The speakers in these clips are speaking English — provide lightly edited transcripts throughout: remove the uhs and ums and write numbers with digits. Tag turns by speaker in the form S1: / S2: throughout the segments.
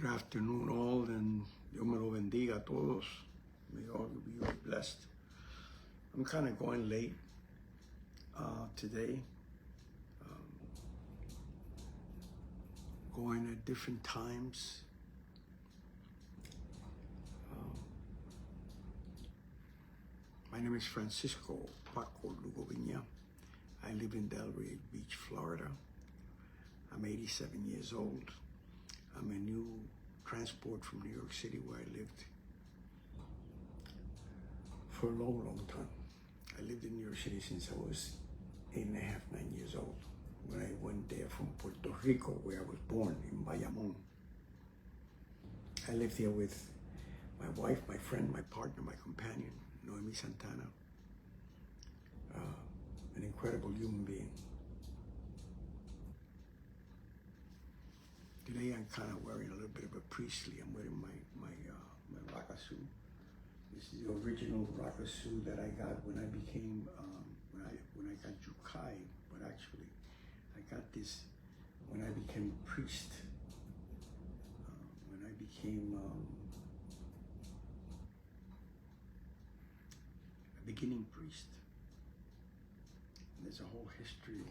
S1: Good afternoon, all, and Dios me lo bendiga a todos. May all of you be blessed. I'm kind of going late today, going at different times. My name is Francisco Paco Lugo Viña. I live in Delray Beach, Florida. I'm 87 years old. I'm a new transport from New York City, where I lived for a long, long time. I lived in New York City since I was 8.5, 9 years old, when I went there from Puerto Rico, where I was born, in Bayamón. I lived here with my wife, my friend, my partner, my companion, Noemi Santana, an incredible human being. Today I'm kind of wearing a little bit of a priestly. I'm wearing my raka suit. This is the original raka suit that I got when I became when I got Jukai, but actually I got this when I became a priest. When I became a beginning priest. And there's a whole history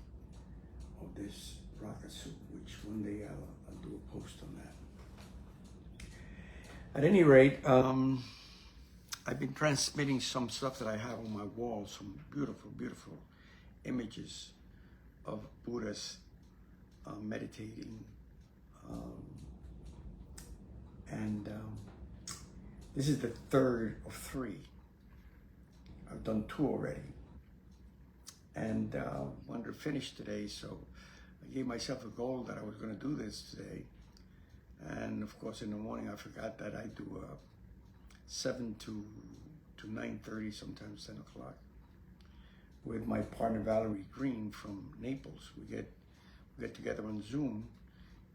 S1: of this raka suit, which one day I'll do a post on that. At any rate, I've been transmitting some stuff that I have on my wall, some beautiful, beautiful images of Buddhas meditating. This is the third of 3. I've done 2 already. And wanted to finish today, so I gave myself a goal that I was going to do this today. And of course, in the morning, I forgot that I do 7 to 9:30, sometimes 10 o'clock, with my partner Valerie Green from Naples. We get together on Zoom,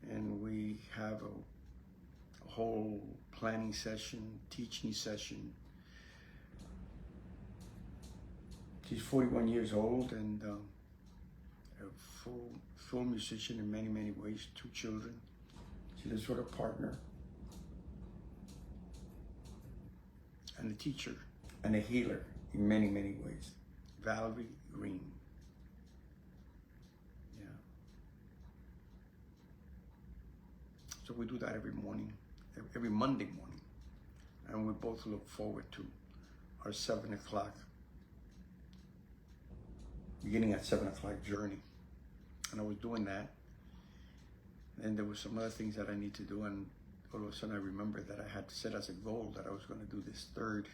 S1: and we have a whole planning session, teaching session. She's 41 years old and a full musician in many, many ways, 2 children. She lives with a partner and a teacher and a healer in many, many ways. Valerie Green. Yeah. So we do that every morning, every Monday morning. And we both look forward to our 7 o'clock, beginning at 7 o'clock journey. And I was doing that. And there were some other things that I need to do, and all of a sudden I remembered that I had set as a goal that I was going to do this 3rd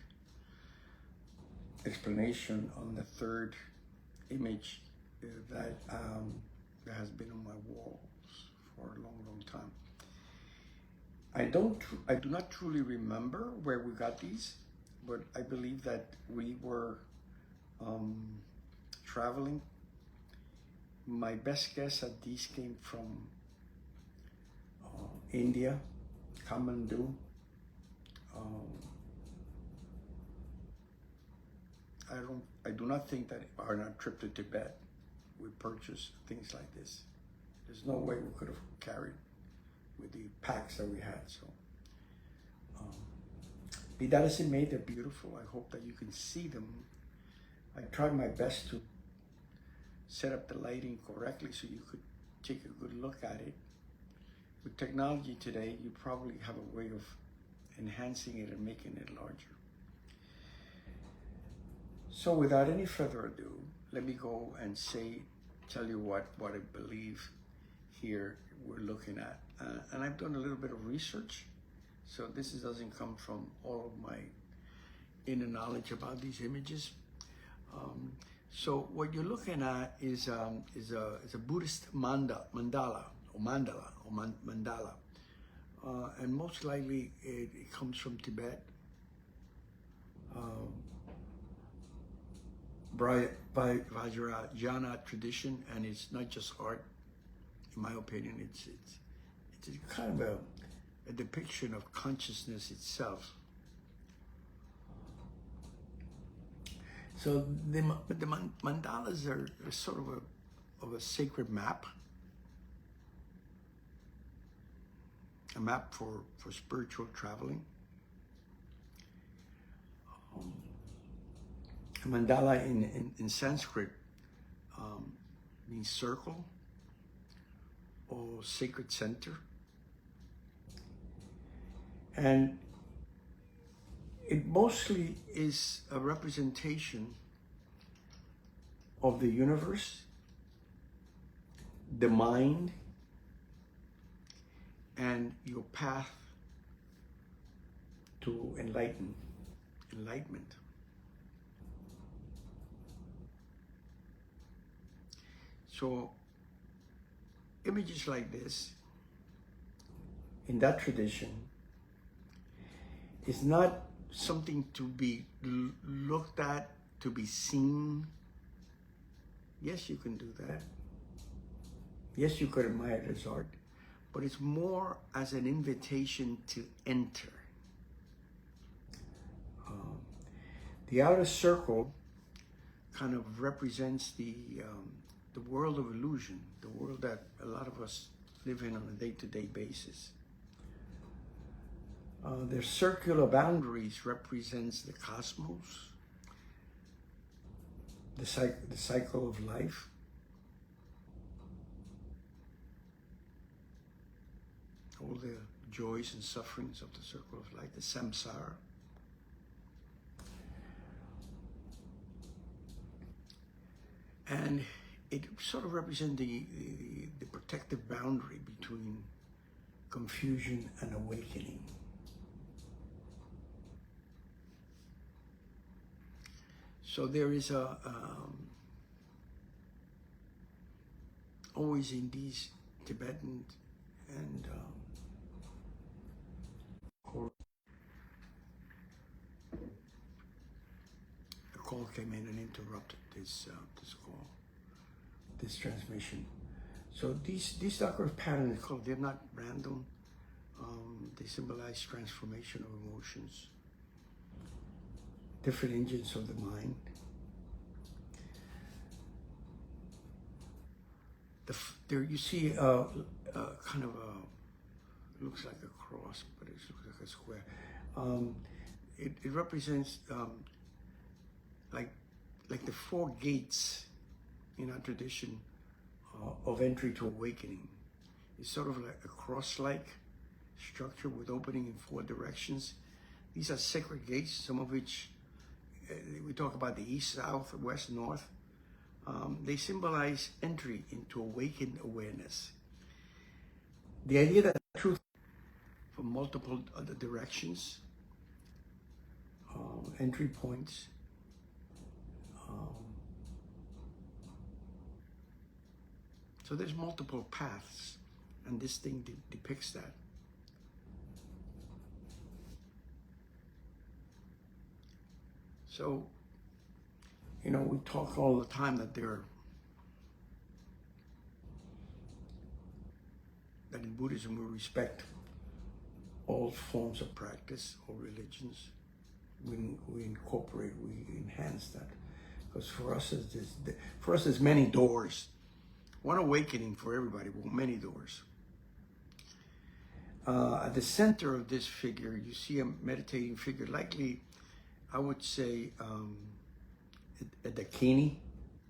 S1: explanation on the 3rd image that has been on my walls for a long, long time. I do not truly remember where we got these, but I believe that we were traveling. My best guess that these came from India, Kathmandu. I do not think that on our trip to Tibet we purchased things like this. There's no way we could have carried with the packs that we had. So, be that as it may, they're beautiful. I hope that you can see them. I tried my best to set up the lighting correctly so you could take a good look at it. With technology today, you probably have a way of enhancing it and making it larger. So without any further ado, let me go and tell you what I believe here we're looking at. And I've done a little bit of research, so this doesn't come from all of my inner knowledge about these images. So what you're looking at is a Buddhist mandala, and most likely it comes from Tibet. By Vajrayana tradition, and it's not just art. In my opinion, it's kind of a depiction of consciousness itself. So the mandalas are sort of a sacred map, a map for spiritual traveling. Mandala in Sanskrit means circle or sacred center. And it mostly is a representation of the universe, the mind, and your path to enlightenment. So images like this, in that tradition, is not something to be looked at, to be seen. Yes, you can do that. Yes, you could admire it as art, but it's more as an invitation to enter. The outer circle kind of represents the world of illusion, the world that a lot of us live in on a day-to-day basis. Their circular boundaries represents the cosmos, the cycle of life. All the joys and sufferings of the circle of life, the samsara. And it sort of represents the protective boundary between confusion and awakening. So there is always in these Tibetan and the call came in and interrupted this call, this transmission. So these chakra patterns, they're not random. They symbolize transformation of emotions, different engines of the mind. There you see kind of looks like a cross, but it looks like a square. It represents like the four gates in our tradition of entry to awakening. It's sort of like a cross-like structure with opening in four directions. These are sacred gates, some of which we talk about the east, south, west, north. They symbolize entry into awakened awareness. The idea that truth from multiple other directions, entry points, so there's multiple paths, and this thing depicts that. So, you know, we talk all the time that in Buddhism we respect all forms of practice, all religions. We incorporate, we enhance that, because for us there's many doors. One awakening for everybody, well, many doors. At the center of this figure, you see a meditating figure, likely, I would say, a Dakini.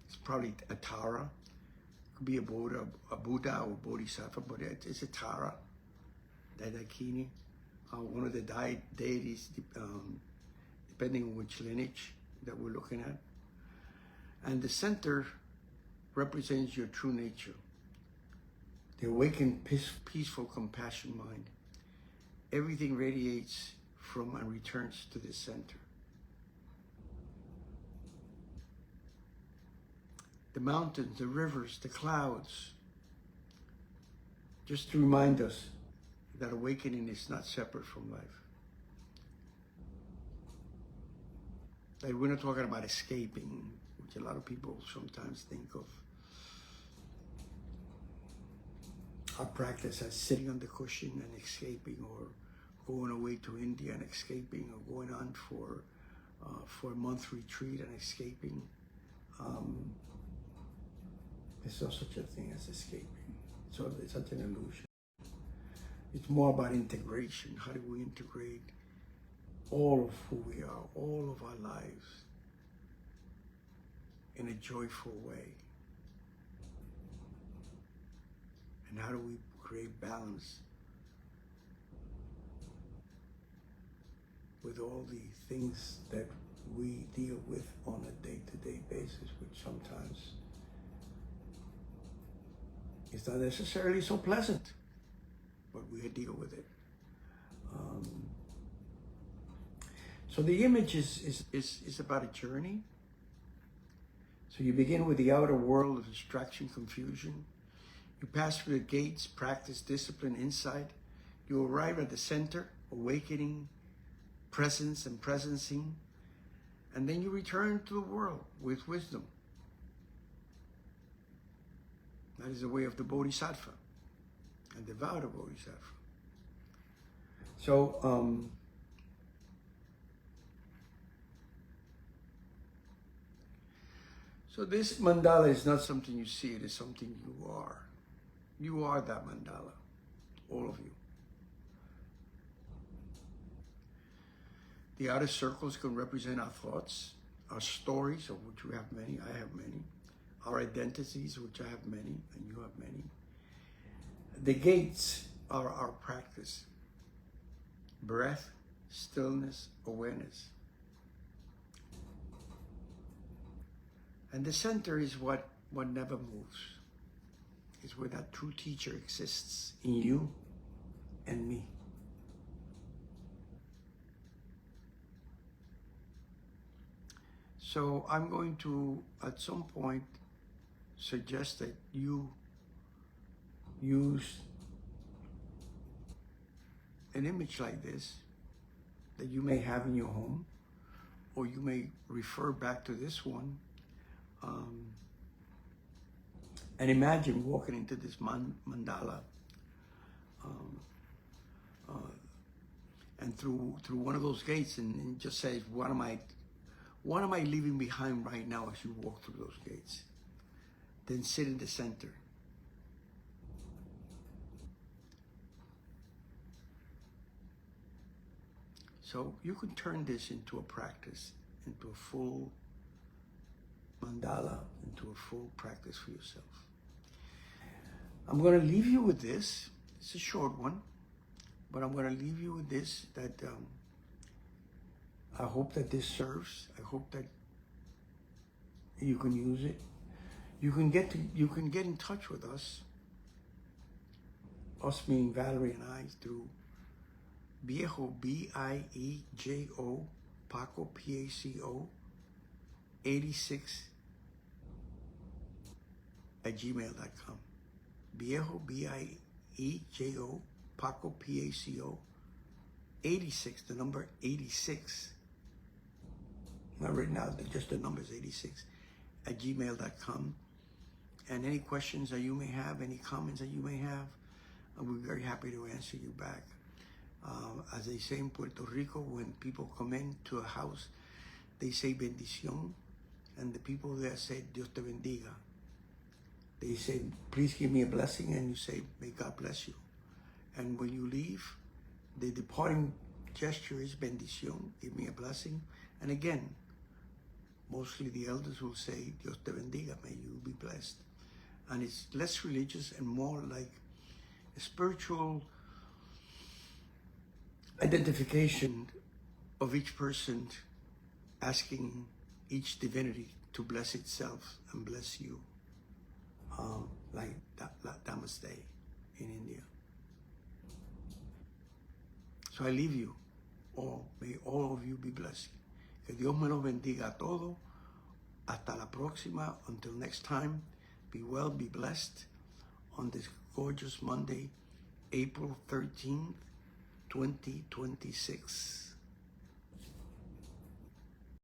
S1: It's probably a Tara. It could be a Buddha or Bodhisattva, but it's a Tara, the Dakini. One of the deities, depending on which lineage that we're looking at. And the center represents your true nature, the awakened, peaceful, compassion mind. Everything radiates from and returns to this center. The mountains, the rivers, the clouds, just to remind us that awakening is not separate from life. That we're not talking about escaping, which a lot of people sometimes think of our practice as sitting on the cushion and escaping, or going away to India and escaping, or going on for a month retreat and escaping. There's no such a thing as escaping. So it's such an illusion. It's more about integration. How do we integrate all of who we are, all of our lives in a joyful way? And how do we create balance with all the things that we deal with on a day-to-day basis, which sometimes is not necessarily so pleasant, but we deal with it. So the image is about a journey. So you begin with the outer world of distraction, confusion. You pass through the gates, practice, discipline, insight. You arrive at the center, awakening, presence and presencing. And then you return to the world with wisdom. That is the way of the Bodhisattva and the vow of Bodhisattva. So this mandala is not something you see, it is something you are. You are that mandala, all of you. The outer circles can represent our thoughts, our stories, of which we have many, I have many, our identities, which I have many, and you have many. The gates are our practice. Breath, stillness, awareness. And the center is what never moves. It's where that true teacher exists in you and me. So I'm going to, at some point, suggest that you use an image like this that you may have in your home, or you may refer back to this one, and imagine walking into this mandala, and through one of those gates, and just say, what am I leaving behind right now as you walk through those gates? Then sit in the center. So you can turn this into a practice, into a full mandala, into a full practice for yourself. I'm going to leave you with this. It's a short one, but I'm going to leave you with this, that I hope that this serves. I hope that you can use it. You can get in touch with us meaning Valerie and I, through Viejo, B-I-E-J-O, Paco, P-A-C-O, 86 @gmail.com. Viejo, B-I-E-J-O, Paco, P-A-C-O, 86, the number 86. Not written out, just the numbers 86 @gmail.com. And any questions that you may have, any comments that you may have, we're very happy to answer you back. As they say in Puerto Rico, when people come into a house, they say bendición, and the people there say Dios te bendiga. They say, please give me a blessing, and you say, may God bless you. And when you leave, the departing gesture is bendición, give me a blessing. And again, mostly the elders will say, Dios te bendiga, may you be blessed. And it's less religious and more like a spiritual identification of each person, asking each divinity to bless itself and bless you, like Namaste in India. So I leave you all. May all of you be blessed. Que Dios me los bendiga a todos. Hasta la próxima. Until next time, be well, be blessed on this gorgeous Monday, April 13th, 2026.